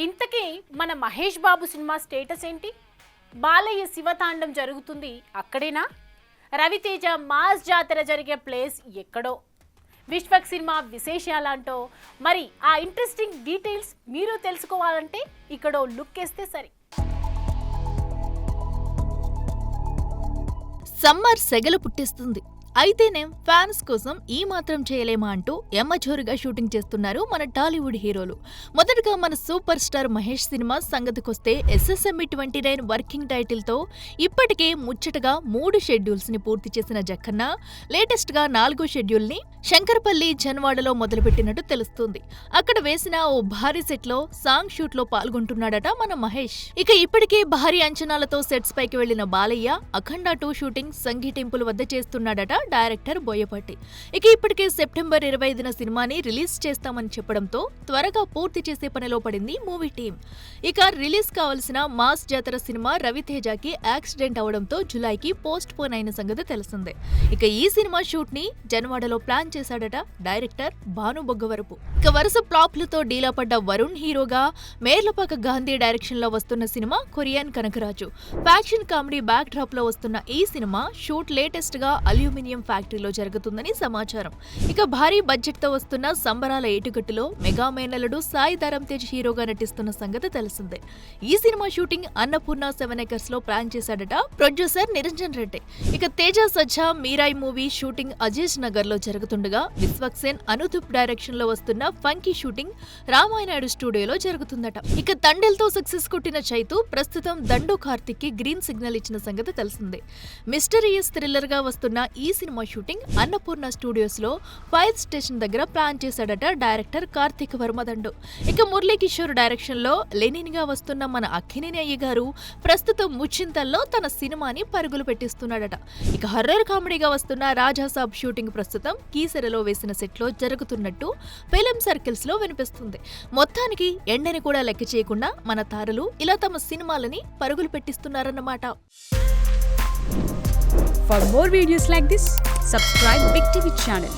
ఇంతకీ మన Mahesh Babu cinema status ఏంటి? బాలయ్య శివతాండం జరుగుతుంది అక్కడేనా? రవితేజ మాస్ జాతర జరిగే ప్లేస్ ఎక్కడో? విశ్వక్ సినిమా విశేషాలంటో మరి ఆ ఇంట్రెస్టింగ్ డీటెయిల్స్ మీరు తెలుసుకోవాలంటే ఇక్కడో లుక్ వేస్తే సరి. సమ్మర్ సెగలు పుట్టిస్తుంది. అయితేనేం ఫ్యాన్స్ కోసం ఈ మాత్రం చేయలేమా అంటూ ఎమ్మజోరుగా షూటింగ్ చేస్తున్నారు మన టాలీవుడ్ హీరోలు. మొదటగా మన సూపర్ స్టార్ మహేష్ సినిమా సంగతికొస్తే SSME 29 వర్కింగ్ టైటిల్ తో ఇప్పటికే ముచ్చటగా 3 షెడ్యూల్స్ ని పూర్తి చేసిన జక్కన్న లేటెస్ట్ గా 4వ షెడ్యూల్ ని శంకర్పల్లి జన్వాడలో మొదలుపెట్టినట్టు తెలుస్తుంది. అక్కడ వేసిన ఓ భారీ సెట్ లో సాంగ్ షూట్ లో పాల్గొంటున్నాడట మన మహేష్. ఇక ఇప్పటికే భారీ అంచనాలతో సెట్స్ పైకి వెళ్లిన బాలయ్య అఖండ 2 షూటింగ్ సంఘీ టెంపుల్ వద్ద చేస్తున్నాడట డైరెక్టర్ బోయపాటి. ఇక ఇప్పటికే సెప్టెంబర్ 25న సినిమాని రిలీజ్ చేస్తామని చెప్పడంతో త్వరగా పూర్తి చేసే పనిలో పడింది మూవీ టీం. ఇక రిలీజ్ కావలసిన మాస్ జాతర సినిమా రవితేజకి యాక్సిడెంట్ అవడంతో జులైకి పోస్ట్ పోన్ అయిన సంగతి తెలిసిందే. ఇక ఈ సినిమా షూట్ ని జన్వాడలో ప్లాన్ చేశాడట డైరెక్టర్ భాను బొగ్గవరపు. ఇక వరుస ఫ్లాప్లతో డీలా పడ్డ వరుణ్ హీరోగా మేర్లపాక గాంధీ డైరెక్షన్ లో వస్తున్న cinema Korean Kanakaraju. Faction comedy backdrop లో వస్తున్న ఈ సినిమా షూట్ లేటెస్ట్ గా అల్యూమినియం ఫ్యాక్టరీలో జరుగుతుందని సమాచారం. ఇక భారీ బడ్జెట్ తో వస్తున్న సంబరాల ఏటుగట్టులో మెగా మేనలుడు సాయి ధరమ్ తేజ్ హీరోగా నటిస్తున్న సంగతి తెలిసిందే. ఈ సినిమా షూటింగ్ అన్నపూర్ణ 7 acres లో ప్లాన్ చేశాడట ప్రొడ్యూసర్ నిరంజన్ రెడ్డి. ఇక తేజ సజ్జా మీరాయి మూవీ షూటింగ్ అజేజ్ నగర్ లో జరుగుతుండగా విశ్వక్సేన్ అనుదూప్ డైరెక్షన్ లో వస్తున్న ఫంకీ షూటింగ్ రామాయణాడు స్టూడియోలో జరుగుతుందట. ఇక తండేల్తో సక్సెస్ కొట్టిన చైతు ప్రస్తుతం దండు కార్తిక్ కి గ్రీన్ సిగ్నల్ ఇచ్చిన సంగతి తెలిసిందే. మిస్టరియస్ థ్రిల్లర్ గా వస్తున్న ఈ సినిమా షూటింగ్ అన్నపూర్ణ స్టూడియోస్ లో ఫైర్ స్టేషన్ దగ్గర ప్లాన్ చేశాడట డైరెక్టర్ కార్తిక్ వర్మ దండు. ఇక మురళీ కిషోర్ డైరెక్షన్ లో లెనిన్ గా వస్తున్న మన అక్కినేని అయ్య గారు ప్రస్తుతం ముచ్చింతల్లో తన సినిమాని పరుగులు పెట్టిస్తున్నాడట. ఇక హర్రర్ కామెడీగా వస్తున్న రాజాసాబ్ షూటింగ్ ప్రస్తుతం కీసెరలో వేసిన సెట్ లో జరుగుతున్నట్టు ఫిలిం సర్కిల్స్ లో వినిపిస్తుంది. మొత్తానికి ఎండని కూడా లెక్క చేయకుండా మన తారలు ఇలా తమ సినిమాలని పరుగులు పెట్టిస్తున్నారన్నమాట. For more videos like this, subscribe Big TV channel.